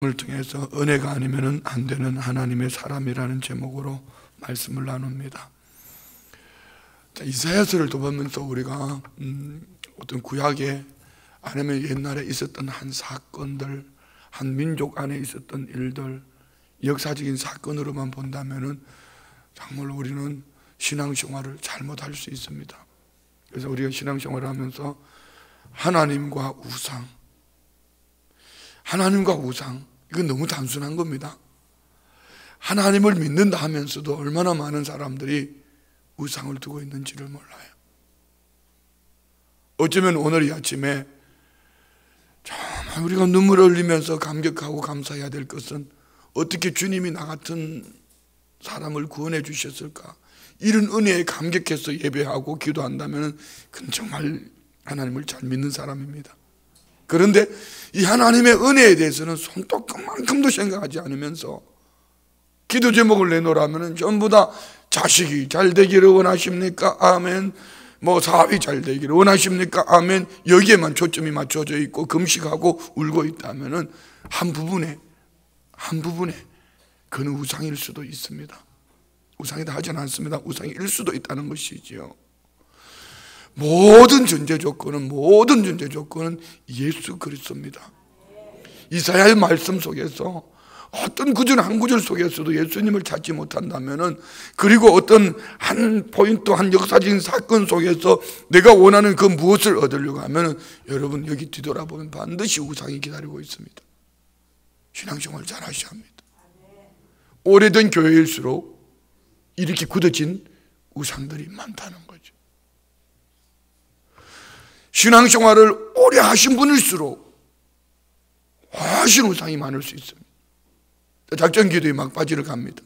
을 통해서 은혜가 아니면 안 되는 하나님의 사람이라는 제목으로 말씀을 나눕니다. 이사야서를 보면서 우리가 어떤 구약에 아니면 옛날에 있었던 한 사건들, 한 민족 안에 있었던 일들, 역사적인 사건으로만 본다면은 정말 우리는 신앙생활을 잘못할 수 있습니다. 그래서 우리가 신앙생활을 하면서 하나님과 우상, 이건 너무 단순한 겁니다. 하나님을 믿는다 하면서도 얼마나 많은 사람들이 우상을 두고 있는지를 몰라요. 어쩌면 오늘 이 아침에 정말 우리가 눈물을 흘리면서 감격하고 감사해야 될 것은 어떻게 주님이 나 같은 사람을 구원해 주셨을까? 이런 은혜에 감격해서 예배하고 기도한다면 그건 정말 하나님을 잘 믿는 사람입니다. 그런데 이 하나님의 은혜에 대해서는 손톱만큼도 생각하지 않으면서 기도 제목을 내놓으라면 전부 다 자식이 잘 되기를 원하십니까? 아멘. 사업이 잘 되기를 원하십니까? 아멘. 여기에만 초점이 맞춰져 있고 금식하고 울고 있다면 한 부분에 그는 우상일 수도 있습니다. 우상이다 하지는 않습니다. 우상일 수도 있다는 것이지요. 모든 전제 조건은 예수 그리스도입니다. 이사야의 말씀 속에서 어떤 구절 한 구절 속에서도 예수님을 찾지 못한다면은, 그리고 어떤 한 포인트, 한 역사적인 사건 속에서 내가 원하는 그 무엇을 얻으려고 하면은 여러분 여기 뒤돌아보면 반드시 우상이 기다리고 있습니다. 신앙생활 잘 하셔야 합니다. 오래된 교회일수록 이렇게 굳어진 우상들이 많다는 거죠. 신앙생활을 오래 하신 분일수록 훨씬 우상이 많을 수 있습니다. 작전 기도에 막바지를 갑니다.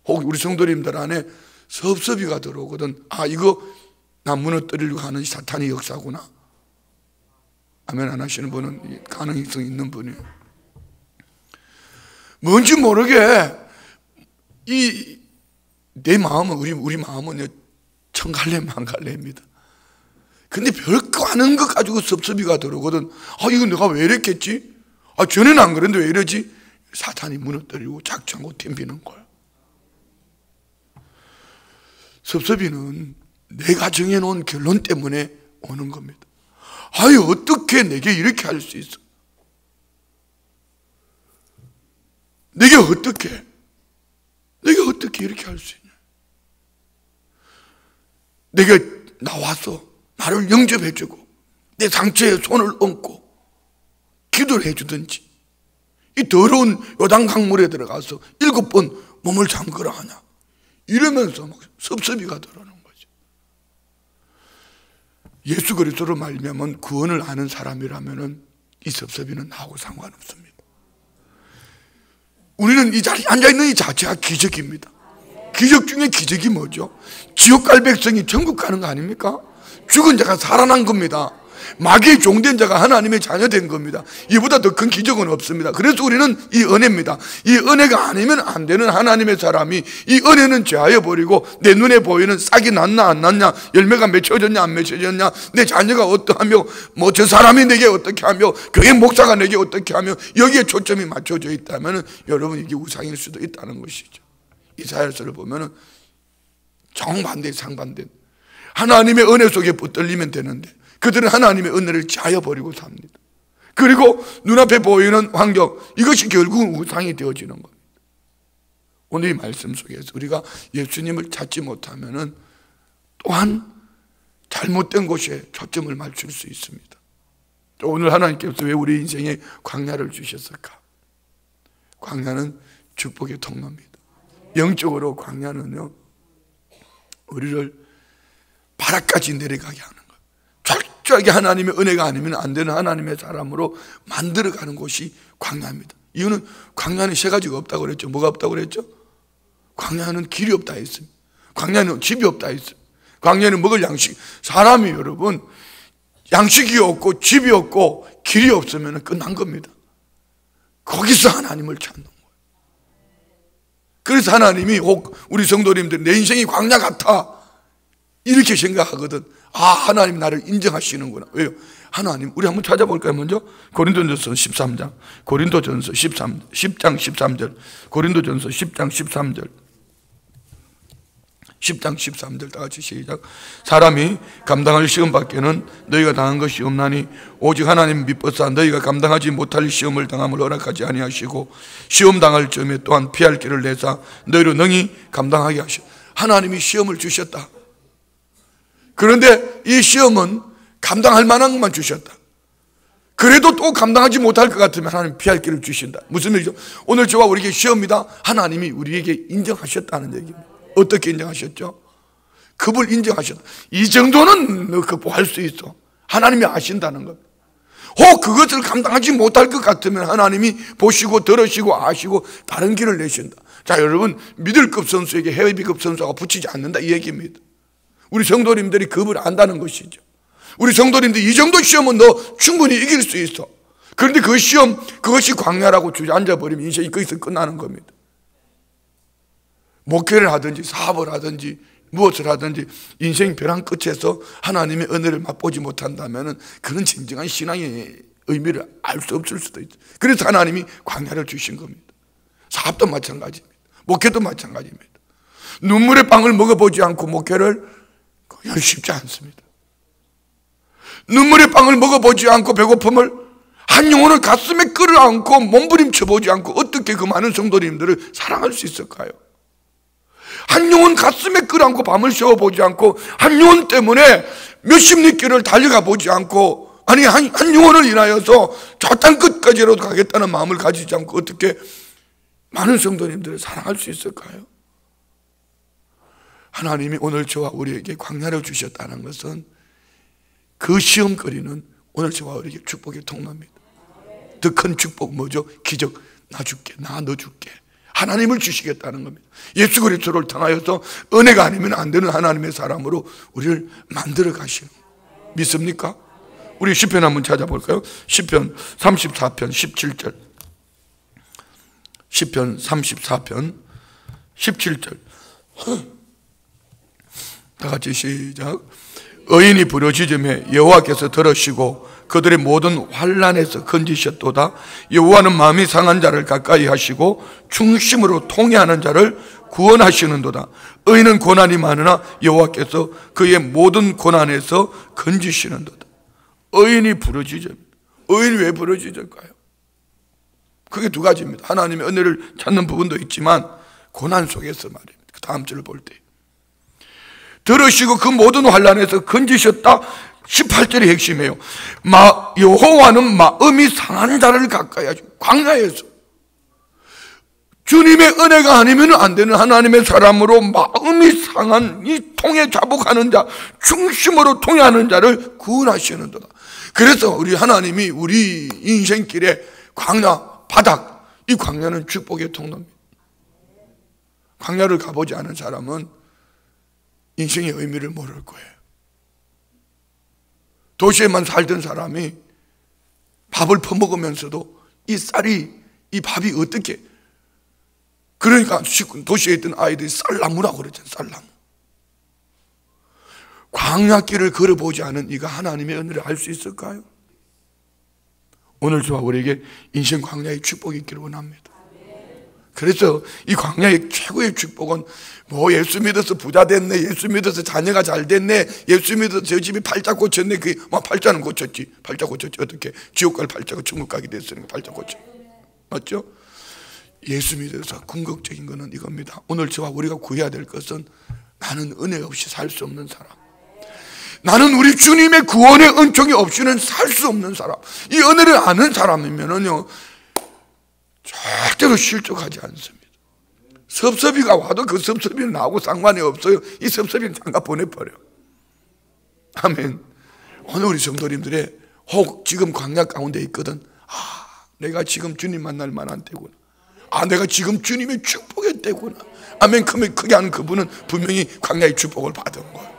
혹 우리 성도님들 안에 섭섭이가 들어오거든. 이거 나 무너뜨리려고 하는 사탄의 역사구나. 아멘 안 하시는 분은 가능성 있는 분이에요. 뭔지 모르게 내 마음은 우리 마음은 천갈래만갈래입니다. 근데 별거 아닌 것 가지고 섭섭이가 들어오거든. 이거 내가 왜 이랬겠지? 전에는 안 그랬는데 왜 이러지? 사탄이 무너뜨리고 작정하고 덤비는 거야. 섭섭이는 내가 정해놓은 결론 때문에 오는 겁니다. 어떻게 내게 이렇게 할 수 있어? 내게 어떻게 이렇게 할 수 있냐? 내가 나와서 나를 영접해주고 내 상처에 손을 얹고 기도를 해주든지, 이 더러운 요단 강물에 들어가서 7번 몸을 잠그라 하냐, 이러면서 막 섭섭이가 들어오는 거죠. 예수 그리스도로 말미암은 구원을 아는 사람이라면 이 섭섭이는 나하고 상관없습니다. 우리는 이 자리에 앉아있는 이 자체가 기적입니다. 기적 중에 기적이 뭐죠? 지옥 갈 백성이 천국 가는 거 아닙니까? 죽은 자가 살아난 겁니다. 마귀의 종된 자가 하나님의 자녀 된 겁니다. 이보다 더 큰 기적은 없습니다. 그래서 우리는 이 은혜입니다. 이 은혜가 아니면 안 되는 하나님의 사람이 이 은혜는 제하여 버리고 내 눈에 보이는 싹이 났나 안 났냐, 열매가 맺혀졌냐 안 맺혀졌냐, 내 자녀가 어떠하며 저 사람이 내게 어떻게 하며 교회 목사가 내게 어떻게 하며 여기에 초점이 맞춰져 있다면 여러분 이게 우상일 수도 있다는 것이죠. 이사야서를 보면 정반대 상반된 하나님의 은혜 속에 붙들리면 되는데 그들은 하나님의 은혜를 자여 버리고 삽니다. 그리고 눈앞에 보이는 환경, 이것이 결국은 우상이 되어지는 겁니다. 오늘 이 말씀 속에서 우리가 예수님을 찾지 못하면 또한 잘못된 곳에 초점을 맞출 수 있습니다. 오늘 하나님께서 왜 우리 인생에 광야를 주셨을까? 광야는 축복의 통로입니다. 영적으로 광야는요, 우리를 바닥까지 내려가게 하는 거예요. 철저하게 하나님의 은혜가 아니면 안 되는 하나님의 사람으로 만들어가는 곳이 광야입니다. 이유는 광야는 세 가지가 없다고 그랬죠. 뭐가 없다고 그랬죠? 광야는 길이 없다 했습니다. 광야는 집이 없다 했습니다. 광야는 먹을 양식, 사람이 여러분 양식이 없고 집이 없고 길이 없으면 끝난 겁니다. 거기서 하나님을 찾는 거예요. 그래서 하나님이 혹 우리 성도님들 내 인생이 광야 같아 이렇게 생각하거든. 하나님 나를 인정하시는구나. 왜요? 하나님, 우리 한번 찾아볼까요? 먼저 고린도전서 13장, 고린도전서 10장 13절, 고린도전서 10장 13절, 10장 13절 다 같이 시작. 사람이 감당할 시험 밖에는 너희가 당한 것이 없나니 오직 하나님 미뻐사 너희가 감당하지 못할 시험을 당함을 허락하지 아니하시고 시험 당할 점에 또한 피할 길을 내사 너희로 능히 감당하게 하시오. 하나님이 시험을 주셨다. 그런데 이 시험은 감당할 만한 것만 주셨다. 그래도 또 감당하지 못할 것 같으면 하나님 피할 길을 주신다. 무슨 얘기죠? 오늘 저와 우리에게 시험이다. 하나님이 우리에게 인정하셨다는 얘기입니다. 어떻게 인정하셨죠? 그걸 인정하셨다. 이 정도는 너 극복할 수 있어. 하나님이 아신다는 겁니다. 그것을 감당하지 못할 것 같으면 하나님이 보시고 들으시고 아시고 다른 길을 내신다. 자, 여러분, 미들급 선수에게 헤비급 선수가 붙이지 않는다 이 얘기입니다. 우리 성도님들이 그걸 안다는 것이죠. 우리 성도님들 이 정도 시험은 너 충분히 이길 수 있어. 그런데 그 시험, 그것이 광야라고 주저앉아버리면 인생이 거기서 끝나는 겁니다. 목회를 하든지 사업을 하든지 무엇을 하든지 인생 벼랑 끝에서 하나님의 은혜를 맛보지 못한다면 그런 진정한 신앙의 의미를 알 수 없을 수도 있죠. 그래서 하나님이 광야를 주신 겁니다. 사업도 마찬가지입니다. 목회도 마찬가지입니다. 눈물의 빵을 먹어보지 않고 목회를 쉽지 않습니다. 눈물의 빵을 먹어보지 않고 배고픔을 한 영혼을 가슴에 끌어안고 몸부림쳐보지 않고 어떻게 그 많은 성도님들을 사랑할 수 있을까요? 한 영혼 가슴에 끌어안고 밤을 새워보지 않고 한 영혼 때문에 몇십 리길을 달려가 보지 않고 아니 한 영혼을 인하여서 저 땅 끝까지라도 가겠다는 마음을 가지지 않고 어떻게 많은 성도님들을 사랑할 수 있을까요? 하나님이 오늘 저와 우리에게 광야를 주셨다는 것은 그 시험거리는 오늘 저와 우리에게 축복의 통로입니다. 더 큰 축복 뭐죠? 기적. 나 줄게, 나 너 줄게. 하나님을 주시겠다는 겁니다. 예수 그리스도를 통하여서 은혜가 아니면 안 되는 하나님의 사람으로 우리를 만들어 가시는 거예요. 믿습니까? 우리 시편 한번 찾아볼까요? 시편 34편 17절. 시편 34편 17절. 다 같이 시작. 의인이 부르짖음에 여호와께서 들으시고 그들의 모든 환난에서 건지셨도다. 여호와는 마음이 상한 자를 가까이 하시고 중심으로 통회하는 자를 구원하시는도다. 의인은 고난이 많으나 여호와께서 그의 모든 고난에서 건지시는도다. 의인이 부르짖음. 의인이 왜 부르짖을까요? 그게 두 가지입니다. 하나님의 은혜를 찾는 부분도 있지만 고난 속에서 말입니다. 그 다음 절을 볼 때 들으시고 그 모든 환난에서 건지셨다. 18절이 핵심이에요. 여호와는 마음이 상한 자를 가까이 하시고 광야에서 주님의 은혜가 아니면 안 되는 하나님의 사람으로 마음이 상한 이 통에 자복하는 자, 중심으로 통해하는 자를 구원하시는도다. 그래서 우리 하나님이 우리 인생길에 광야, 바닥, 이 광야는 축복의 통로입니다. 광야를 가보지 않은 사람은 인생의 의미를 모를 거예요. 도시에만 살던 사람이 밥을 퍼먹으면서도 이 쌀이, 이 밥이 어떻게, 그러니까 도시에 있던 아이들이 쌀나무라고 그러잖아요. 쌀나무. 광야길을 걸어보지 않은 이가 하나님의 은혜를 알 수 있을까요? 오늘 저와 우리에게 인생 광야의 축복이 있기를 원합니다. 그래서 이 광야의 최고의 축복은 뭐 예수 믿어서 부자 됐네, 예수 믿어서 자녀가 잘 됐네, 예수 믿어서 저 집이 팔자 고쳤네. 그게 팔자는 고쳤지. 팔자 고쳤지. 어떻게 지옥 갈 팔자가 천국 가게 됐으니까 팔자 고쳐. 맞죠? 예수 믿어서 궁극적인 것은 이겁니다. 오늘 저와 우리가 구해야 될 것은 나는 은혜 없이 살 수 없는 사람, 나는 우리 주님의 구원의 은총이 없이는 살 수 없는 사람. 이 은혜를 아는 사람이면은요 절대로 실족하지 않습니다. 섭섭이가 와도 그 섭섭이는 나하고 상관이 없어요. 이 섭섭이는 잠깐 보내버려. 아멘. 오늘 우리 성도님들의 혹 지금 광야 가운데 있거든. 내가 지금 주님 만날 만한 때구나. 내가 지금 주님의 축복의 때구나. 아멘. 그러면 크게 하는 그분은 분명히 광야의 축복을 받은 거예요.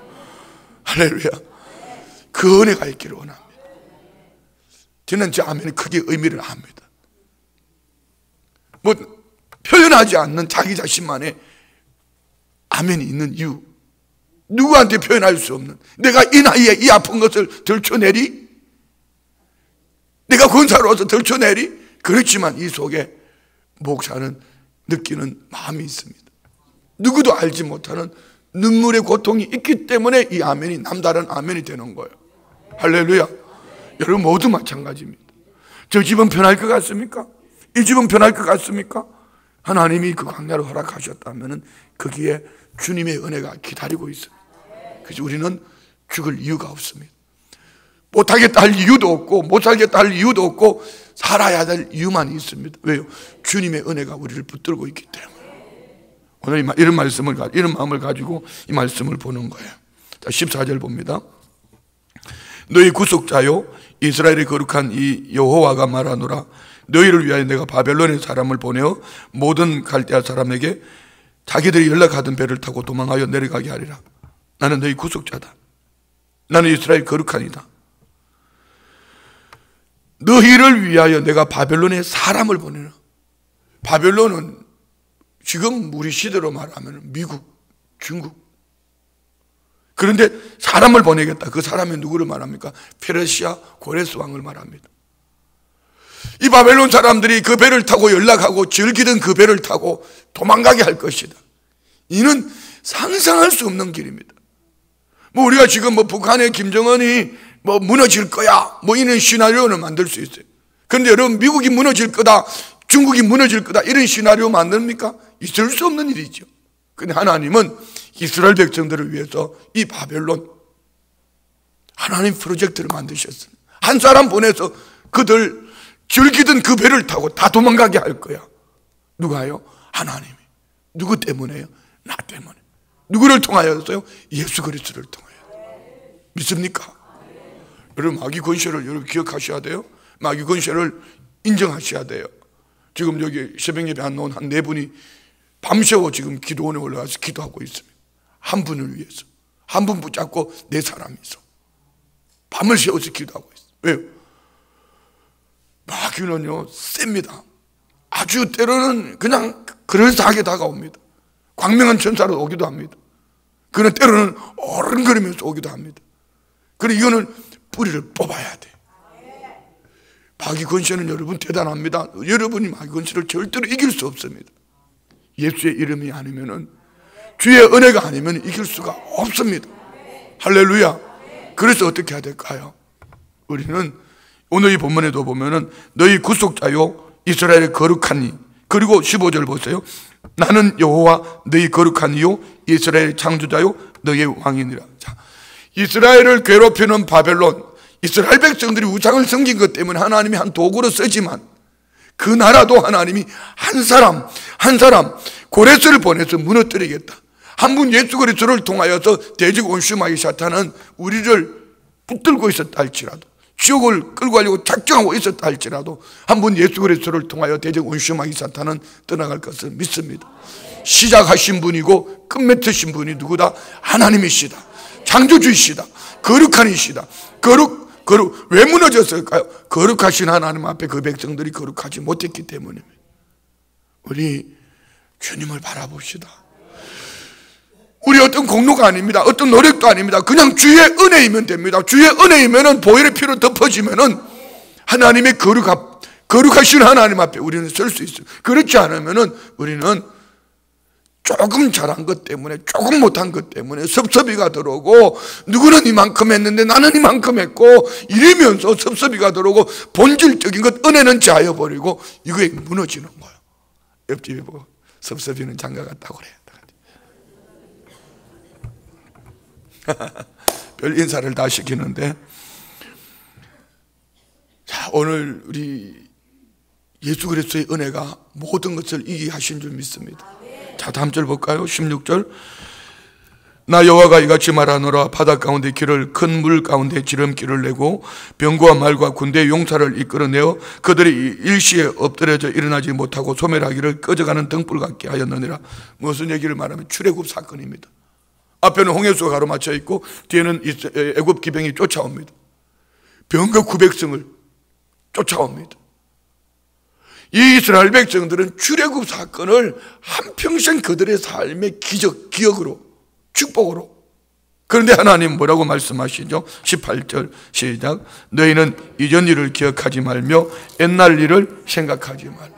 할렐루야. 그 은혜가 있기를 원합니다. 저는 저 아멘이 크게 의미를 합니다. 뭐 표현하지 않는 자기 자신만의 아멘이 있는 이유, 누구한테 표현할 수 없는, 내가 이 나이에 이 아픈 것을 들춰내리? 내가 권사로서 들춰내리? 그렇지만 이 속에 목사는 느끼는 마음이 있습니다. 누구도 알지 못하는 눈물의 고통이 있기 때문에 이 아멘이 남다른 아멘이 되는 거예요. 할렐루야. 여러분 모두 마찬가지입니다. 저 집은 편할 것 같습니까? 이 집은 편할 것 같습니까? 하나님이 그 광야를 허락하셨다면 거기에 주님의 은혜가 기다리고 있습니다. 그래서 우리는 죽을 이유가 없습니다. 못하겠다 할 이유도 없고 못 살겠다 할 이유도 없고 살아야 될 이유만 있습니다. 왜요? 주님의 은혜가 우리를 붙들고 있기 때문에. 오늘 이런 마음을 가지고 이 말씀을 보는 거예요. 자, 14절 봅니다. 너희 구속자요 이스라엘의 거룩한 이 여호와가 말하노라. 너희를 위하여 내가 바벨론의 사람을 보내어 모든 갈대아 사람에게 자기들이 연락하던 배를 타고 도망하여 내려가게 하리라. 나는 너희 구속자다. 나는 이스라엘 거룩한이다. 너희를 위하여 내가 바벨론의 사람을 보내라. 바벨론은 지금 우리 시대로 말하면 미국, 중국. 그런데 사람을 보내겠다. 그 사람이 누구를 말합니까? 페르시아 고레스 왕을 말합니다. 이 바벨론 사람들이 그 배를 타고 연락하고 즐기던 그 배를 타고 도망가게 할 것이다. 이는 상상할 수 없는 길입니다. 우리가 지금 북한의 김정은이 무너질 거야 이런 시나리오는 만들 수 있어요. 그런데 여러분 미국이 무너질 거다, 중국이 무너질 거다 이런 시나리오 만듭니까? 있을 수 없는 일이죠. 그런데 하나님은 이스라엘 백성들을 위해서 이 바벨론 하나님 프로젝트를 만드셨어요. 한 사람 보내서 그들 즐기던 그 배를 타고 다 도망가게 할 거야. 누가요? 하나님이. 누구 때문에요? 나 때문에. 누구를 통하여서요? 예수 그리스도를 통하여. 믿습니까? 여러분 마귀 권세를 여러분 기억하셔야 돼요. 마귀 권세를 인정하셔야 돼요. 지금 여기 새벽 예배 안 나온 한 4분이 밤새워 지금 기도원에 올라가서 기도하고 있습니다. 한 분을 위해서. 한 분 붙잡고 4사람이 있어. 밤을 새워서 기도하고 있어요. 왜요? 마귀는요 셉니다. 아주 때로는 그냥 그럴싸하게 다가옵니다. 광명한 천사로 오기도 합니다. 그는 때로는 어른거리면서 오기도 합니다. 그리고 이거는 뿌리를 뽑아야 돼. 마귀 권세는 여러분 대단합니다. 여러분이 마귀 권세를 절대로 이길 수 없습니다. 예수의 이름이 아니면은, 주의 은혜가 아니면 이길 수가 없습니다. 할렐루야. 그래서 어떻게 해야 될까요? 우리는 오늘 이 본문에도 보면은 너희 구속자요 이스라엘의 거룩하니, 그리고 15절 보세요. 나는 여호와 너희 거룩하니요 이스라엘의 창조자요 너희의 왕이니라. 자, 이스라엘을 괴롭히는 바벨론, 이스라엘 백성들이 우상을 섬긴 것 때문에 하나님이 한 도구로 쓰지만 그 나라도 하나님이 한 사람 고레스를 보내서 무너뜨리겠다. 한 분 예수 그리스도를 통하여서 대적 원수마귀 사탄은 우리를 붙들고 있었다 할지라도, 지옥을 끌고 가려고 작정하고 있었다 할지라도 한 분 예수 그리스도를 통하여 대적 원수마귀 사탄은 떠나갈 것을 믿습니다. 시작하신 분이고 끝맺으신 분이 누구다? 하나님이시다. 창조주이시다. 거룩한이시다. 거룩 왜 무너졌을까요? 거룩하신 하나님 앞에 그 백성들이 거룩하지 못했기 때문입니다. 우리 주님을 바라봅시다. 우리 어떤 공로가 아닙니다. 어떤 노력도 아닙니다. 그냥 주의 은혜이면 됩니다. 주의 은혜이면은 보혈의 피로 덮어지면은 하나님의 거룩하신 하나님 앞에 우리는 설 수 있어요. 그렇지 않으면은 우리는 조금 잘한 것 때문에, 조금 못한 것 때문에 섭섭이가 들어오고, 누구는 이만큼 했는데 나는 이만큼 했고, 이러면서 섭섭이가 들어오고 본질적인 것 은혜는 자여버리고 이거에 무너지는 거예요. 옆집에 보고 섭섭이는 장가 갔다고 그래요. 별 인사를 다 시키는데, 자, 오늘 우리 예수 그리스도의 은혜가 모든 것을 이기게 하신 줄 믿습니다. 자, 다음 절 볼까요? 16절. 나 여호와가 이같이 말하노라. 바다 가운데 길을, 큰 물 가운데 지름길을 내고 병거와 말과 군대의 용사를 이끌어내어 그들이 일시에 엎드려져 일어나지 못하고 소멸하기를 꺼져가는 등불 같게 하였느니라. 무슨 얘기를 말하면 출애굽 사건입니다. 앞에는 홍해수가 가로막혀 있고 뒤에는 애굽 기병이 쫓아옵니다. 병거 900성을 쫓아옵니다. 이 이스라엘 백성들은 출애굽 사건을 한평생 그들의 삶의 기억으로, 축복으로 그런데 하나님 뭐라고 말씀하시죠? 18절 시작. 너희는 이전 일을 기억하지 말며 옛날 일을 생각하지 말라.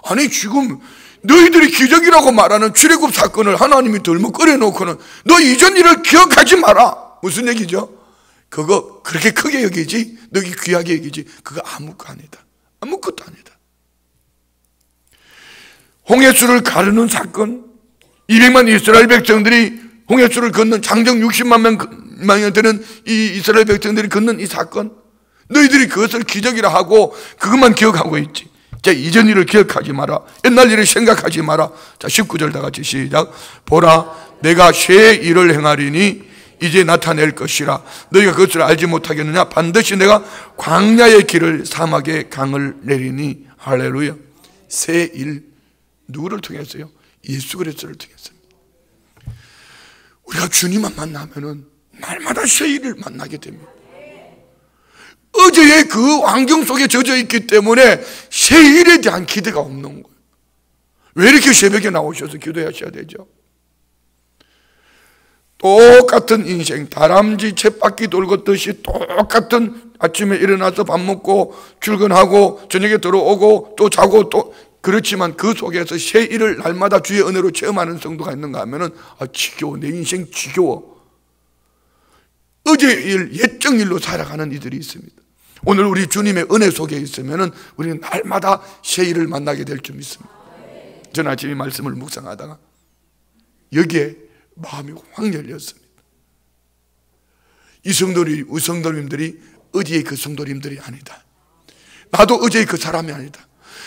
아니 지금 너희들이 기적이라고 말하는 출애굽 사건을 하나님이 덜먹거려 놓고는 너 이전 일을 기억하지 마라. 무슨 얘기죠? 그거 그렇게 크게 여기지, 너희 귀하게 여기지, 그거 아무것도 아니다. 아무것도 아니다. 홍해수를 가르는 사건, 200만 이스라엘 백성들이 홍해수를 건넌 장정 60만 명이 되는 이 이스라엘 백성들이 건넌 이 사건, 너희들이 그것을 기적이라 하고 그것만 기억하고 있지. 자, 이전 일을 기억하지 마라. 옛날 일을 생각하지 마라. 자, 19절 다 같이 시작. 보라, 내가 새 일을 행하리니 이제 나타낼 것이라. 너희가 그것을 알지 못하겠느냐? 반드시 내가 광야의 길을 사막의 강을 내리니. 할렐루야. 새 일, 누구를 통해서요? 예수 그리스도를 통해서입니다. 우리가 주님만 만나면은 날마다 새 일을 만나게 됩니다. 어제의 그 환경 속에 젖어 있기 때문에 새 일에 대한 기대가 없는 거예요. 왜 이렇게 새벽에 나오셔서 기도하셔야 되죠? 똑같은 인생, 다람쥐 쳇바퀴 돌것듯이 똑같은 아침에 일어나서 밥 먹고 출근하고 저녁에 들어오고 또 자고 또 그렇지만 그 속에서 새 일을 날마다 주의 은혜로 체험하는 성도가 있는가 하면은 지겨워. 내 인생 지겨워. 어제 일, 옛적 일로 살아가는 이들이 있습니다. 오늘 우리 주님의 은혜 속에 있으면은 우리는 날마다 새 일을 만나게 될 줄 믿습니다. 저는 아침에 말씀을 묵상하다가 여기에 마음이 확 열렸습니다. 이 성도님들이 어제의 그 성도님들이 아니다. 나도 어제의 그 사람이 아니다.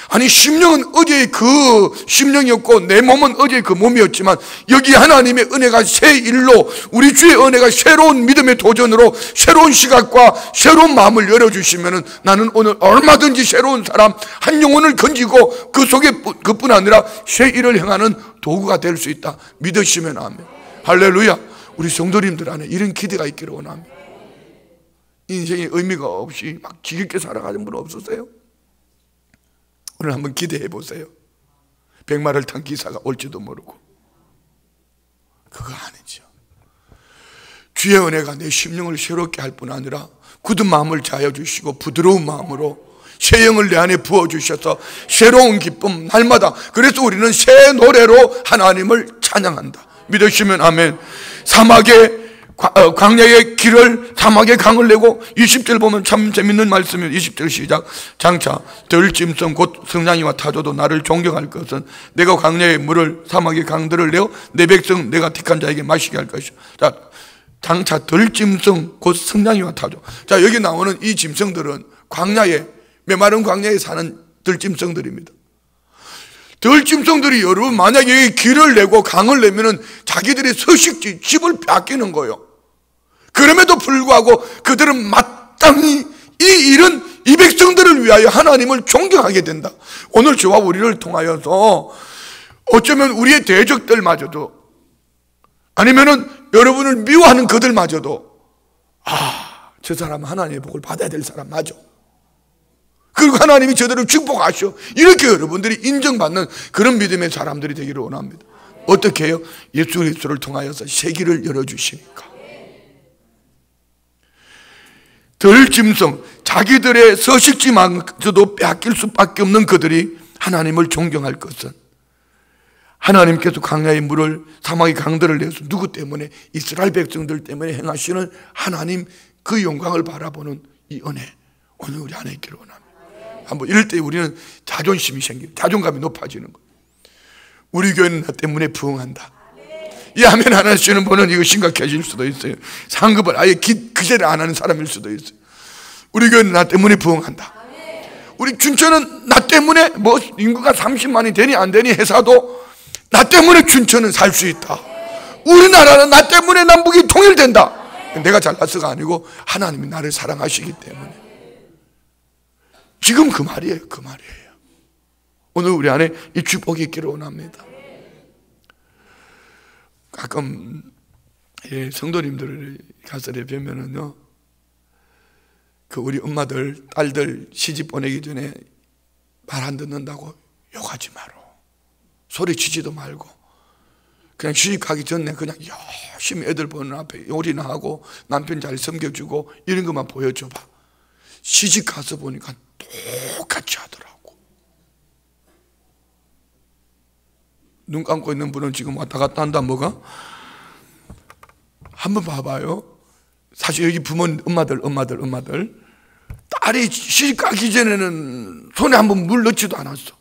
아니 심령은 어제의 그 심령이었고 내 몸은 어제의 그 몸이었지만 여기 하나님의 은혜가 새 일로 우리 주의 은혜가 새로운 믿음의 도전으로 새로운 시각과 새로운 마음을 열어주시면은 나는 오늘 얼마든지 새로운 사람 한 영혼을 건지고 그 속에 그뿐 아니라 새 일을 행하는 도구가 될 수 있다. 믿으시면 아멘. 할렐루야. 우리 성도님들 안에 이런 기대가 있기를 원합니다. 인생에 의미가 없이 막 지겹게 살아가는 분 없으세요? 오늘 한번 기대해 보세요. 백마를 탄 기사가 올지도 모르고. 그거 아니죠. 주의 은혜가 내 심령을 새롭게 할 뿐 아니라 굳은 마음을 자여 주시고 부드러운 마음으로 새 영을 내 안에 부어주셔서 새로운 기쁨 날마다. 그래서 우리는 새 노래로 하나님을 찬양한다. 믿으시면 아멘. 광야의 길을 사막의 강을 내고 20절 보면 참 재밌는 말씀이에요. 20절 시작. 장차 들짐승 곧 성냥이와 타조도 나를 존경할 것은 내가 광야의 물을 사막의 강들을 내어 내 백성 내가 택한 자에게 마시게 할 것이요. 자, 장차 들짐승 곧 성냥이와 타조. 자, 여기 나오는 이 짐승들은 광야에 메마른 광야에 사는 들짐승들입니다. 들짐승들이 여러분 만약에 길을 내고 강을 내면은 자기들의 서식지 집을 뺏기는 거예요. 그럼에도 불구하고 그들은 마땅히 이 일은 이 백성들을 위하여 하나님을 존경하게 된다. 오늘 저와 우리를 통하여서 어쩌면 우리의 대적들마저도 아니면은 여러분을 미워하는 그들마저도 저 사람은 하나님의 복을 받아야 될 사람 맞아. 그리고 하나님이 저들을 축복하셔. 이렇게 여러분들이 인정받는 그런 믿음의 사람들이 되기를 원합니다. 어떻게 해요? 예수 그리스도를 통하여서 새 길을 열어주시니까. 들짐승, 자기들의 서식지마저도 빼앗길 수밖에 없는 그들이 하나님을 존경할 것은 하나님께서 광야의 물을 사막의 강들을 내서 누구 때문에? 이스라엘 백성들 때문에 행하시는 하나님 그 영광을 바라보는 이 은혜 오늘 우리 안에 있기를 원합니다. 한번 이럴 때 우리는 자존심이 생기고 자존감이 높아지는 거예요. 우리 교회는 나 때문에 부흥한다. 이 아멘 안 하시는 분은 이거 심각해질 수도 있어요. 상급을 아예 기대를 안 하는 사람일 수도 있어요. 우리 교회는 나 때문에 부흥한다. 우리 춘천은 나 때문에 뭐 인구가 30만이 되니 안 되니 해서도 나 때문에 춘천은 살 수 있다. 우리나라는 나 때문에 남북이 통일된다. 내가 잘나서가 아니고 하나님이 나를 사랑하시기 때문에. 지금 그 말이에요. 그 말이에요. 오늘 우리 안에 이 축복이 있기를 원합니다. 가끔 성도님들을 가서 뵈면은요, 그 우리 엄마들, 딸들 시집 보내기 전에 말 안 듣는다고 욕하지 마라. 소리치지도 말고. 그냥 시집가기 전에 그냥 열심히 애들 보는 앞에 요리나 하고 남편 잘 섬겨주고 이런 것만 보여줘봐. 시집가서 보니까 똑같이 하더라고. 눈 감고 있는 분은 지금 왔다 갔다 한다. 뭐가? 한번 봐봐요. 사실 여기 부모님, 엄마들 딸이 시집가기 전에는 손에 한번 물 넣지도 않았어.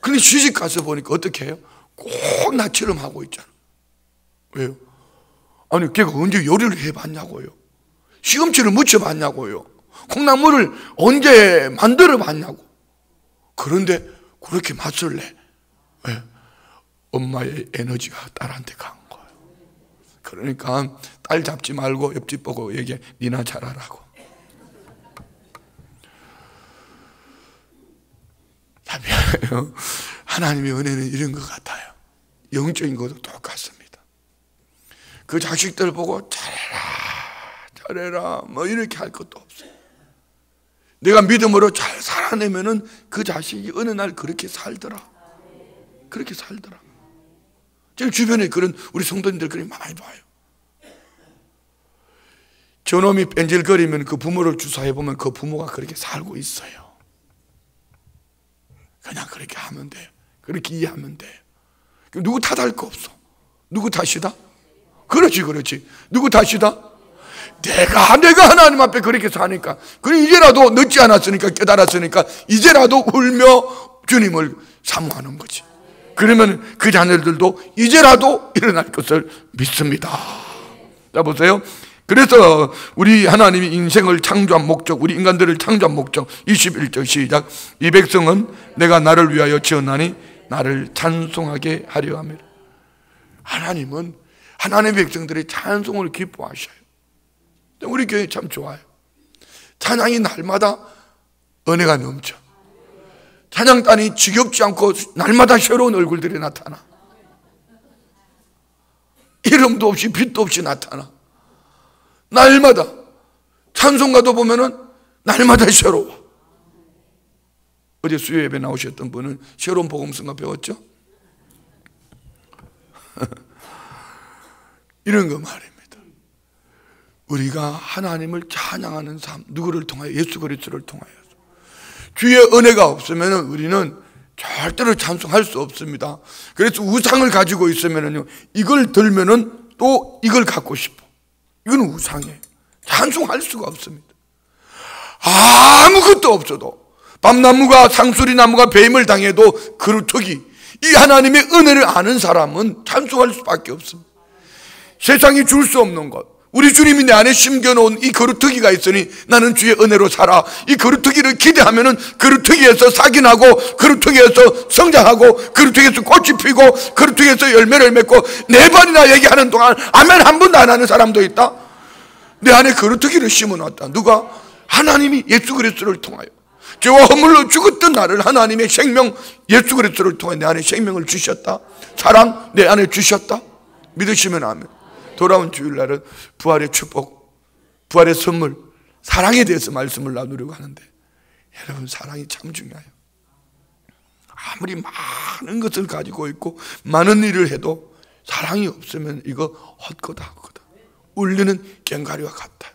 근데 시집가서 보니까 어떻게 해요? 꼭 나처럼 하고 있잖아. 왜요? 아니 걔가 언제 요리를 해봤냐고요. 시금치를 무쳐봤냐고요. 콩나물을 언제 만들어 봤냐고. 그런데 그렇게 맛을 내. 왜? 엄마의 에너지가 딸한테 간 거예요. 그러니까 딸 잡지 말고 옆집 보고 얘기해. 니나 잘하라고. 하나님의 은혜는 이런 것 같아요. 영적인 것도 똑같습니다. 그 자식들 보고 잘해라 뭐 이렇게 할 것도 없어요. 내가 믿음으로 잘 살아내면은 그 자식이 어느 날 그렇게 살더라. 지금 주변에 그런 우리 성도님들 그렇게 많이 봐요. 저놈이 뺀질거리면 그 부모를 주사해보면 그 부모가 그렇게 살고 있어요. 그냥 그렇게 하면 돼요. 그렇게 이해하면 돼요. 누구 탓할 거 없어. 누구 탓이다? 그렇지. 누구 탓이다? 내가 하나님 앞에 그렇게 사니까. 그럼 이제라도 늦지 않았으니까, 깨달았으니까 이제라도 울며 주님을 사모하는 거지. 그러면 그 자녀들도 이제라도 일어날 것을 믿습니다. 자, 보세요. 그래서 우리 하나님이 인생을 창조한 목적, 우리 인간들을 창조한 목적 21절 시작. 이 백성은 내가 나를 위하여 지었나니 나를 찬송하게 하려 함이라. 하나님은 하나님의 백성들의 찬송을 기뻐하셔요. 우리 교회 참 좋아요. 찬양이 날마다 은혜가 넘쳐. 찬양단이 지겹지 않고 날마다 새로운 얼굴들이 나타나. 이름도 없이 빛도 없이 나타나. 날마다 찬송가도 보면은 날마다 새로워. 어제 수요 예배 나오셨던 분은 새로운 복음성가 배웠죠? 이런 거 말입니다. 우리가 하나님을 찬양하는 삶, 누구를 통하여? 예수 그리스도를 통하여서. 주의 은혜가 없으면 우리는 절대로 찬송할 수 없습니다. 그래서 우상을 가지고 있으면요, 이걸 들면은 또 이걸 갖고 싶어. 이건 우상이에요. 찬송할 수가 없습니다. 아무것도 없어도 밤나무가 상수리나무가 배임을 당해도 그루터기, 이 하나님의 은혜를 아는 사람은 찬송할 수밖에 없습니다. 세상이 줄 수 없는 것, 우리 주님이 내 안에 심겨놓은 이 거루터기가 있으니 나는 주의 은혜로 살아. 이 거루터기를 기대하면은 거루터기에서 싹이 나고, 거루터기에서 성장하고, 거루터기에서 꽃이 피고, 거루터기에서 열매를 맺고, 4번이나 얘기하는 동안 아멘 한 번도 안 하는 사람도 있다. 내 안에 거루터기를 심어놨다. 누가? 하나님이 예수 그리스도를 통하여. 죄와 허물로 죽었던 나를 하나님의 생명 예수 그리스도를 통해 내 안에 생명을 주셨다. 사랑 내 안에 주셨다. 믿으시면 아멘. 돌아온 주일날은 부활의 축복, 부활의 선물, 사랑에 대해서 말씀을 나누려고 하는데, 여러분 사랑이 참 중요해요. 아무리 많은 것을 가지고 있고 많은 일을 해도 사랑이 없으면 이거 헛거다. 울리는 꽹과리와 같다.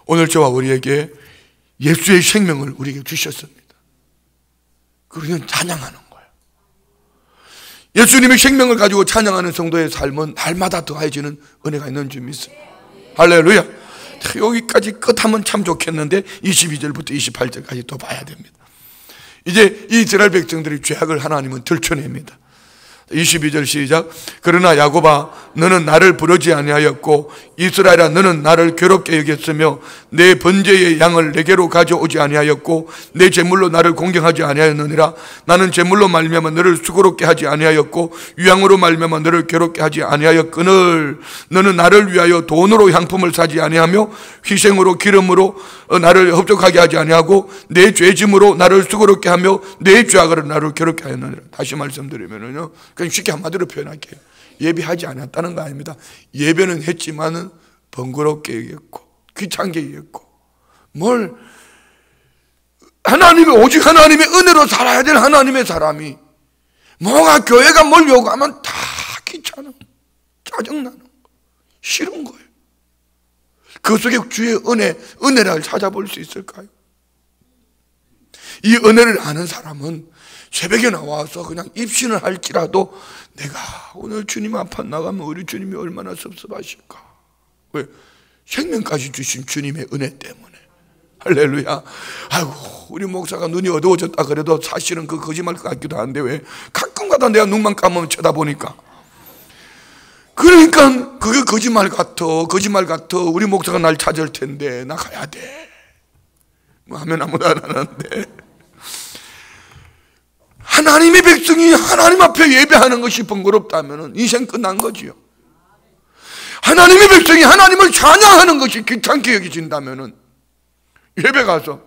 오늘 저와 우리에게 예수의 생명을 우리에게 주셨습니다. 우리는 찬양하는 거예요. 예수님의 생명을 가지고 찬양하는 성도의 삶은 날마다 더해지는 은혜가 있는 줄 믿습니다. 할렐루야. 여기까지 끝하면 참 좋겠는데 22절부터 28절까지 또 봐야 됩니다. 이제 이스라엘 백성들의 죄악을 하나님은 들춰냅니다. 22절 시작. 그러나 야곱아 너는 나를 부르지 아니하였고 이스라엘아 너는 나를 괴롭게 여겼으며 내 번제의 양을 내게로 가져오지 아니하였고 내 제물로 나를 공경하지 아니하였느니라. 나는 제물로 말미암아 너를 수고롭게 하지 아니하였고 유향으로 말미암아 너를 괴롭게 하지 아니하였거늘 너는 나를 위하여 돈으로 향품을 사지 아니하며 희생으로 기름으로 나를 흡족하게 하지 아니하고 내 죄짐으로 나를 수고롭게 하며 내 죄악으로 나를 괴롭게 하였느니라. 다시 말씀드리면요, 그냥 쉽게 한마디로 표현할게요. 예배하지 않았다는 거 아닙니다. 예배는 했지만은 번거롭게 얘기했고 귀찮게 얘기했고, 뭘 하나님의 오직 하나님의 은혜로 살아야 될 하나님의 사람이 뭐가 교회가 뭘 요구하면 다 귀찮아, 짜증나는 거, 싫은 거예요. 그 속에 주의 은혜를 찾아볼 수 있을까요? 이 은혜를 아는 사람은 새벽에 나와서 그냥 입신을 할지라도 내가 오늘 주님 앞에 나가면 우리 주님이 얼마나 섭섭하실까. 왜? 생명까지 주신 주님의 은혜 때문에. 할렐루야. 아이고, 우리 목사가 눈이 어두워졌다 그래도 사실은 그 거짓말 같기도 한데 왜? 가끔가다 내가 눈만 감으면 쳐다보니까. 그러니까 그게 거짓말 같아. 우리 목사가 날 찾을 텐데 나 가야 돼. 뭐 하면 아무도 안 하는데. 하나님의 백성이 하나님 앞에 예배하는 것이 번거롭다면 인생 끝난 거지요. 하나님의 백성이 하나님을 찬양하는 것이 귀찮게 여겨진다면 예배 가서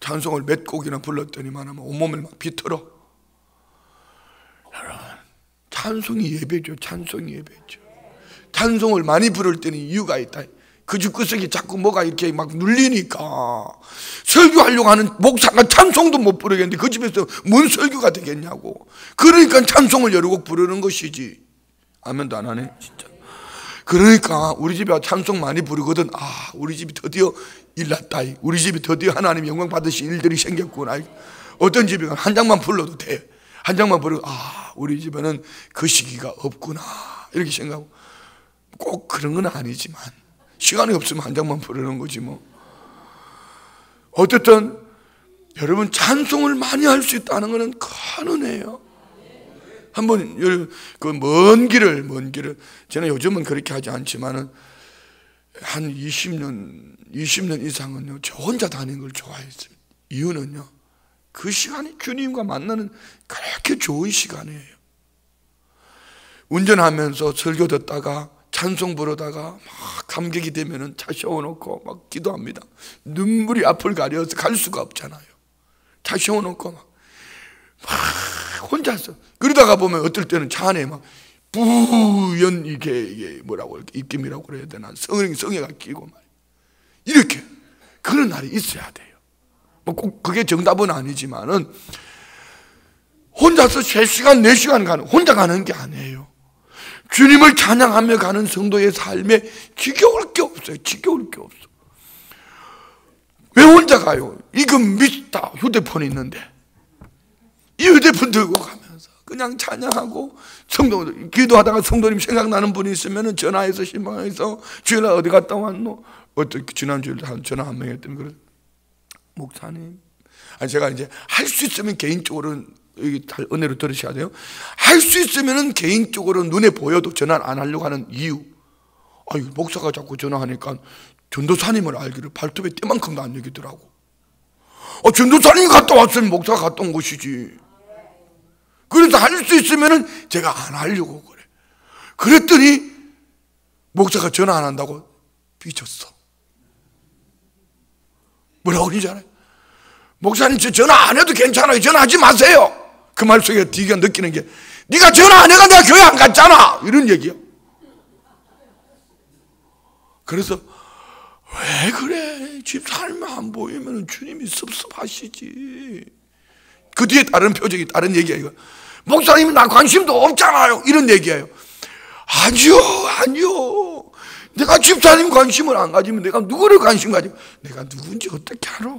찬송을 몇 곡이나 불렀더니만 하면 온몸을 막 비틀어. 여러분, 찬송이 예배죠. 찬송이 예배죠. 찬송을 많이 부를 때는 이유가 있다. 그 주구석이 자꾸 뭐가 이렇게 막 눌리니까 설교하려고 하는 목사가 찬송도 못 부르겠는데 그 집에서 뭔 설교가 되겠냐고. 그러니까 찬송을 여러 곡 부르는 것이지. 아멘도 안 하네 진짜. 그러니까 우리 집에 찬송 많이 부르거든. 아, 우리 집이 드디어 일났다. 우리 집이 드디어 하나님 영광 받으신 일들이 생겼구나. 어떤 집에 한 장만 불러도 돼. 한 장만 부르고 아, 우리 집에는 그 시기가 없구나 이렇게 생각하고. 꼭 그런 건 아니지만 시간이 없으면 한 장만 부르는 거지 뭐. 어쨌든 여러분, 찬송을 많이 할 수 있다는 것은 큰 은혜예요. 한번 그 먼 길을 저는 요즘은 그렇게 하지 않지만은 한 20년 이상은요 저 혼자 다니는 걸 좋아했어요. 이유는요, 그 시간이 주님과 만나는 그렇게 좋은 시간이에요. 운전하면서 설교 듣다가 찬송 부르다가 막 감격이 되면은 차 세워놓고 막 기도합니다. 눈물이 앞을 가려서 갈 수가 없잖아요. 차 세워놓고 막 혼자서 그러다가 보면 어떨 때는 차 안에 막 뿌연 이게 뭐라고 입김이라고 그래야 되나, 성에가 끼고 막 이렇게 그런 날이 있어야 돼요. 뭐 꼭 그게 정답은 아니지만은 혼자서 3시간 4시간 가는, 혼자 가는 게 아니에요. 주님을 찬양하며 가는 성도의 삶에 지겨울 게 없어요. 지겨울 게 없어. 왜 혼자 가요? 이거 미스터 휴대폰이 있는데 이 휴대폰 들고 가면서 그냥 찬양하고, 기도하다가 성도님 생각나는 분이 있으면 전화해서 신방해서 주일날 어디 갔다 왔노? 어떻게 지난주에 전화 한 명 했더니 그래, 목사님, 제가 이제 할 수 있으면 개인적으로는 은혜로 들으셔야 돼요. 할 수 있으면 개인적으로 눈에 보여도 전화를 안 하려고 하는 이유. 목사가 자꾸 전화하니까 전도사님을 알기를 발톱에 때만큼도 안 여기더라고. 전도사님이 갔다 왔으면 목사가 갔다 온 것이지. 그래서 할 수 있으면 제가 안 하려고 그래. 그랬더니 목사가 전화 안 한다고 삐졌어. 뭐라고 그러지 않아요? 목사님, 저 전화 안 해도 괜찮아요. 전화하지 마세요. 그 말 속에 네가 느끼는 게, 네가 전화 안 해가 내가 교회 안 갔잖아, 이런 얘기야. 그래서 왜 그래? 집사님 안 보이면 주님이 섭섭하시지. 그 뒤에 다른 표정이, 다른 얘기야. 목사님이 나 관심도 없잖아요, 이런 얘기예요. 아니요. 내가 집사님 관심을 안 가지면 내가 누구를 관심 가지고, 내가 누군지 어떻게 알아?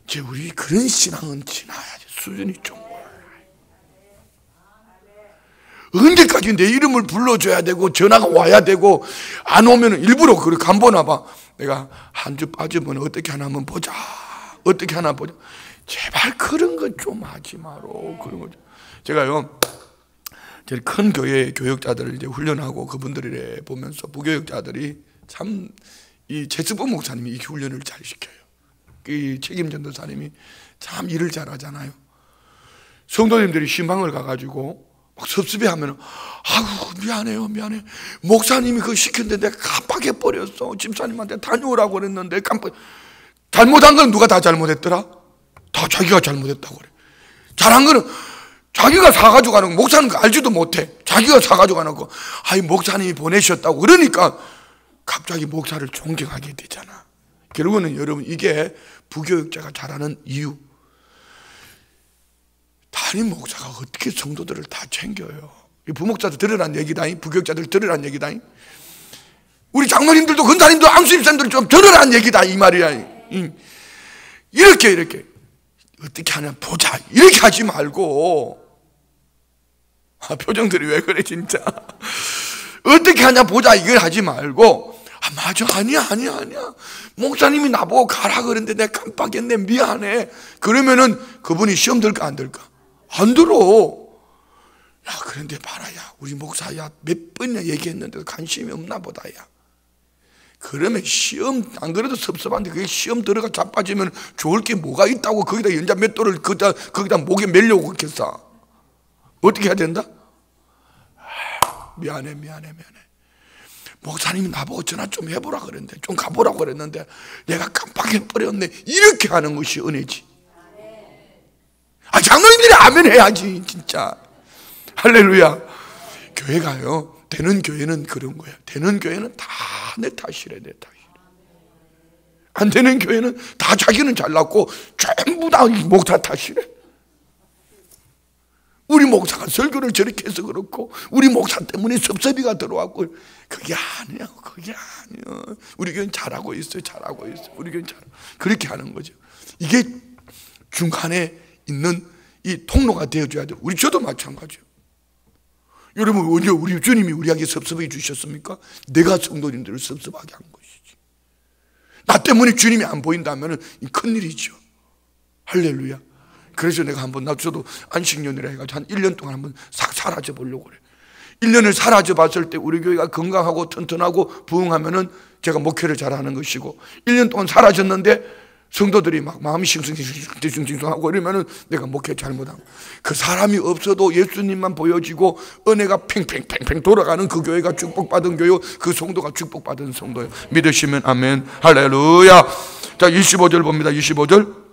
이제 우리 그런 신앙은 지나야지. 수준이 좀 올라요. 언제까지 내 이름을 불러줘야 되고 전화가 와야 되고, 안 오면 일부러 그렇게 간보나 봐. 내가 한 주 빠지면 어떻게 하나 한번 보자. 어떻게 하나 보자. 제발 그런 거 좀 하지 마로. 그런 거. 제가요, 제일 큰 교회 교역자들을 이제 훈련하고 그분들을 보면서 부교역자들이 참, 이 제스본 목사님이 이 훈련을 잘 시켜요. 이 책임 전도사님이 참 일을 잘하잖아요. 성도님들이 신방을 가가지고 막 섭섭해하면, 미안해요. 목사님이 그거 시켰는데 내가 깜빡해버렸어. 집사님한테 다녀오라고 그랬는데 잘못한 건 누가 다 잘못했더라? 다 자기가 잘못했다고 그래. 잘한 거는 자기가 사가지고 가는 거, 목사는 알지도 못해. 자기가 사가지고 가는 거, 목사님이 보내셨다고. 그러니까 갑자기 목사를 존경하게 되잖아. 결국은 여러분, 이게 부교육자가 잘하는 이유. 담임 목사가 어떻게 성도들을 다 챙겨요? 부목사들 들으란 얘기다, 부교육자들 들으란 얘기다. 우리 장로님들도 권사님도 안수집사님들 좀 들으란 얘기다, 이 말이야. 이렇게 어떻게 하냐 보자, 이렇게 하지 말고. 표정들이 왜 그래 진짜. 어떻게 하냐 보자, 이걸 하지 말고, 맞아, 아니야 목사님이 나보고 가라 그랬는데 내가 깜빡했네, 미안해. 그러면은 그분이 시험 들까 안 들까? 안 들어. 야, 그런데 봐라, 야, 우리 목사야 몇 번이나 얘기했는데도 관심이 없나 보다, 야. 그러면 시험, 안 그래도 섭섭한데 그게 시험 들어가 자빠지면 좋을 게 뭐가 있다고 거기다 연자 몇 돌을 거기다 목에 매려고 그랬겠어. 어떻게 해야 된다? 미안해. 목사님이 나보고 전화 좀 해보라 그랬는데, 좀 가보라고 그랬는데 내가 깜빡해버렸네. 이렇게 하는 것이 은혜지. 장로님들이 아멘 해야지 진짜. 할렐루야. 교회가요, 되는 교회는 그런 거야. 되는 교회는 다 내 탓이래, 내 탓이래. 안 되는 교회는 다 자기는 잘났고 전부 다 목사 탓이래. 우리 목사가 설교를 저렇게 해서 그렇고, 우리 목사 때문에 섭섭이가 들어왔고. 그게 아니야. 우리 교회는 잘하고 있어요. 우리 교회는 잘하고. 그렇게 하는 거죠. 이게 중간에 있는 이 통로가 되어줘야 돼요. 저도 마찬가지예요. 여러분, 언제 우리 주님이 우리에게 섭섭해 주셨습니까? 내가 성도님들을 섭섭하게 한 것이지. 나 때문에 주님이 안 보인다면 큰일이죠. 할렐루야. 그래서 내가 한번, 저도 안식년이라 해가지고 한 1년 동안 한번 싹 사라져 보려고 그래. 1년을 사라져 봤을 때 우리 교회가 건강하고 튼튼하고 부흥하면은 제가 목회를 잘하는 것이고, 1년 동안 사라졌는데 성도들이 막 마음이 싱숭하고 이러면은 내가 목회 잘못한. 그 사람이 없어도 예수님만 보여지고 은혜가 팽팽팽팽 돌아가는 그 교회가 축복받은 교회, 그 성도가 축복받은 성도예요. 믿으시면 아멘. 할렐루야. 자, 25절 봅니다. 25절.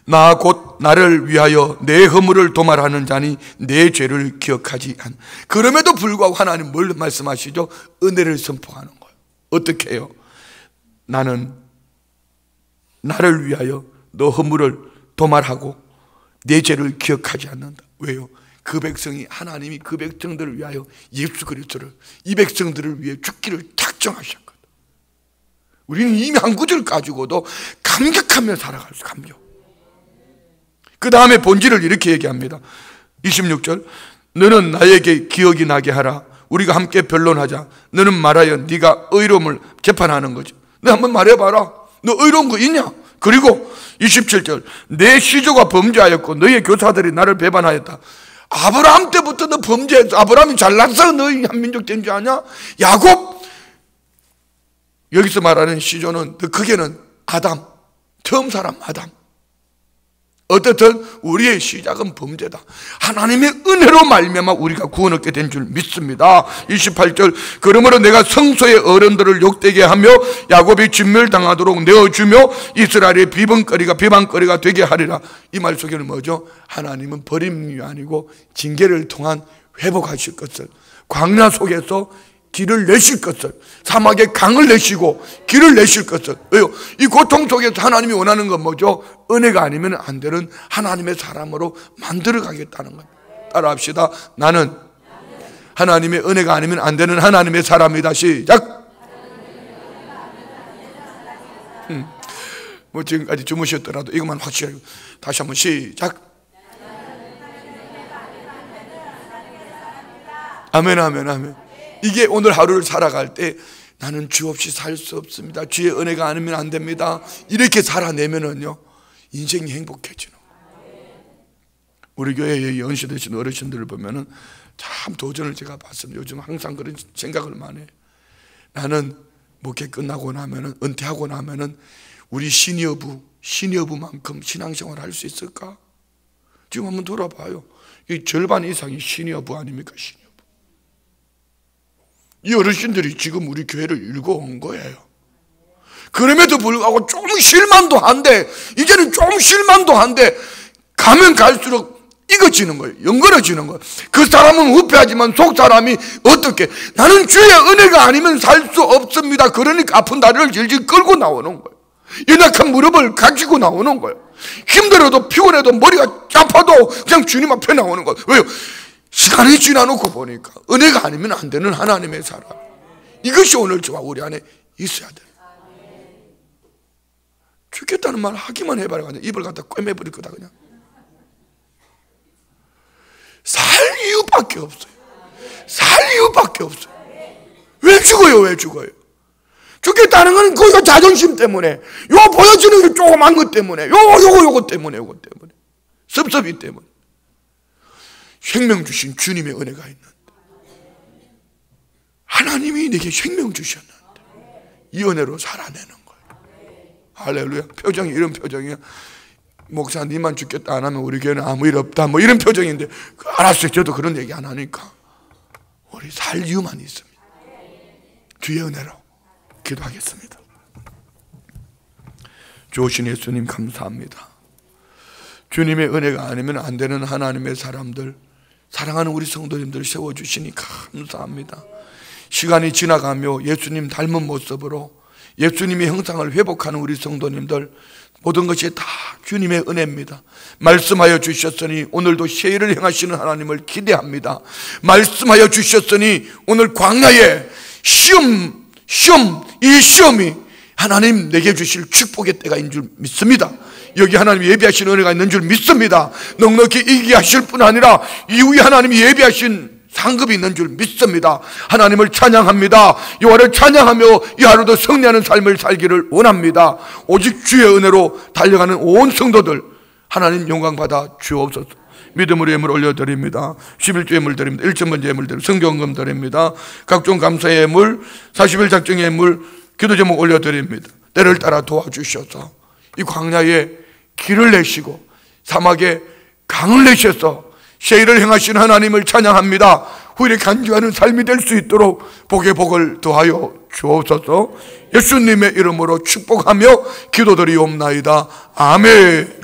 나 곧 나를 위하여 내 허물을 도말하는 자니 내 죄를 기억하지 않. 그럼에도 불구하고 하나님 뭘 말씀하시죠? 은혜를 선포하는 거예요. 어떻게 해요? 나는 나를 위하여 너 허물을 도말하고 내 죄를 기억하지 않는다. 왜요? 그 백성이, 하나님이 그 백성들을 위하여 예수 그리스도를, 이 백성들을 위해 죽기를 작정하셨거든. 우리는 이미 한 구절 가지고도 감격하며 살아갈 수, 감격. 그 다음에 본질을 이렇게 얘기합니다. 26절. 너는 나에게 기억이 나게 하라. 우리가 함께 변론하자. 너는 말하여 네가 의로움을 재판하는 거죠. 너 한번 말해봐라. 너 의로운 거 있냐? 그리고 27절. 내 시조가 범죄하였고 너희의 교사들이 나를 배반하였다. 아브라함 때부터 너 범죄했어. 아브라함이 잘났어. 너희 한민족 된 줄 아냐? 야곱. 여기서 말하는 시조는 더 크게는 아담, 처음 사람 아담. 어떻든 우리의 시작은 범죄다. 하나님의 은혜로 말미암아 우리가 구원 얻게 된 줄 믿습니다. 28절. 그러므로 내가 성소의 어른들을 욕되게 하며 야곱이 진멸당하도록 내어주며 이스라엘의 비방거리가 되게 하리라. 이 말 속에는 뭐죠? 하나님은 버림이 아니고 징계를 통한 회복하실 것을, 광야 속에서 길을 내실 것을, 사막에 강을 내시고 길을 내실 것을. 왜요? 이 고통 속에서 하나님이 원하는 건 뭐죠? 은혜가 아니면 안 되는 하나님의 사람으로 만들어 가겠다는 겁니다. 따라합시다. 나는 하나님의 은혜가 아니면 안 되는 하나님의 사람이다. 시작. 뭐 지금까지 주무셨더라도 이것만 확실하게 다시 한번 시작. 아멘, 아멘, 아멘. 이게 오늘 하루를 살아갈 때 나는 주 없이 살 수 없습니다. 주의 은혜가 아니면 안 됩니다. 이렇게 살아내면은요, 인생이 행복해지는 거예요. 우리 교회에 연시되신 어르신들을 보면은 참 도전을 제가 봤습니다. 요즘 항상 그런 생각을 많이 해요. 나는 목회 끝나고 나면은, 은퇴하고 나면은 우리 시니어부만큼 신앙생활 할 수 있을까? 지금 한번 돌아봐요. 이 절반 이상이 시니어부 아닙니까? 시니어부. 이 어르신들이 지금 우리 교회를 읽어온 거예요. 그럼에도 불구하고 좀 실만도 한데, 이제는 좀 실만도 한데, 가면 갈수록 익어지는 거예요. 연걸어지는 거예요. 그 사람은 후패하지만 속 사람이 어떻게, 나는 주의 은혜가 아니면 살 수 없습니다. 그러니까 아픈 다리를 질질 끌고 나오는 거예요. 연약한 무릎을 가지고 나오는 거예요. 힘들어도 피곤해도 머리가 아파도 그냥 주님 앞에 나오는 거예요. 왜요? 시간이 지나놓고 보니까 은혜가 아니면 안 되는 하나님의 사람, 이것이 오늘 저와 우리 안에 있어야 돼요. 죽겠다는 말 하기만 해봐라. 그냥 입을 갖다 꿰매버릴 거다. 그냥 살 이유밖에 없어요. 살 이유밖에 없어요. 왜 죽어요? 왜 죽어요? 죽겠다는 건 그거 자존심 때문에, 요 보여주는 게 조그만 것 때문에, 요거 때문에, 섭섭이 때문에. 생명 주신 주님의 은혜가 있는데, 하나님이 내게 생명 주셨는데 이 은혜로 살아내는 거예요. 할렐루야. 표정이 이런 표정이야. 목사 니만 죽겠다 안 하면 우리 교회는 아무 일 없다, 뭐 이런 표정인데, 알았어요. 저도 그런 얘기 안 하니까 우리 살 이유만 있습니다. 주의 은혜로 기도하겠습니다. 좋으신 예수님 감사합니다. 주님의 은혜가 아니면 안 되는 하나님의 사람들, 사랑하는 우리 성도님들 세워주시니 감사합니다. 시간이 지나가며 예수님 닮은 모습으로 예수님의 형상을 회복하는 우리 성도님들, 모든 것이 다 주님의 은혜입니다. 말씀하여 주셨으니 오늘도 세일을 행하시는 하나님을 기대합니다. 말씀하여 주셨으니 오늘 광야에 이 시험이 하나님 내게 주실 축복의 때가 있는 줄 믿습니다. 여기 하나님 예비하신 은혜가 있는 줄 믿습니다. 넉넉히 이기게 하실 뿐 아니라 이후에 하나님이 예비하신 상급이 있는 줄 믿습니다. 하나님을 찬양합니다. 여호와를 찬양하며 이 하루도 승리하는 삶을 살기를 원합니다. 오직 주의 은혜로 달려가는 온 성도들 하나님 영광 받아 주옵소서. 믿음으로 예물 올려드립니다. 11조 예물 드립니다. 1천번째 예물 드립니다. 성경금 드립니다. 각종 감사의 예물, 40일 작정의 예물, 기도 제목 올려드립니다. 때를 따라 도와주셔서 이 광야에 길을 내시고 사막에 강을 내셔서 세일을 행하신 하나님을 찬양합니다. 후일에 간증하는 삶이 될 수 있도록 복의 복을 더하여 주옵소서. 예수님의 이름으로 축복하며 기도드리옵나이다. 아멘.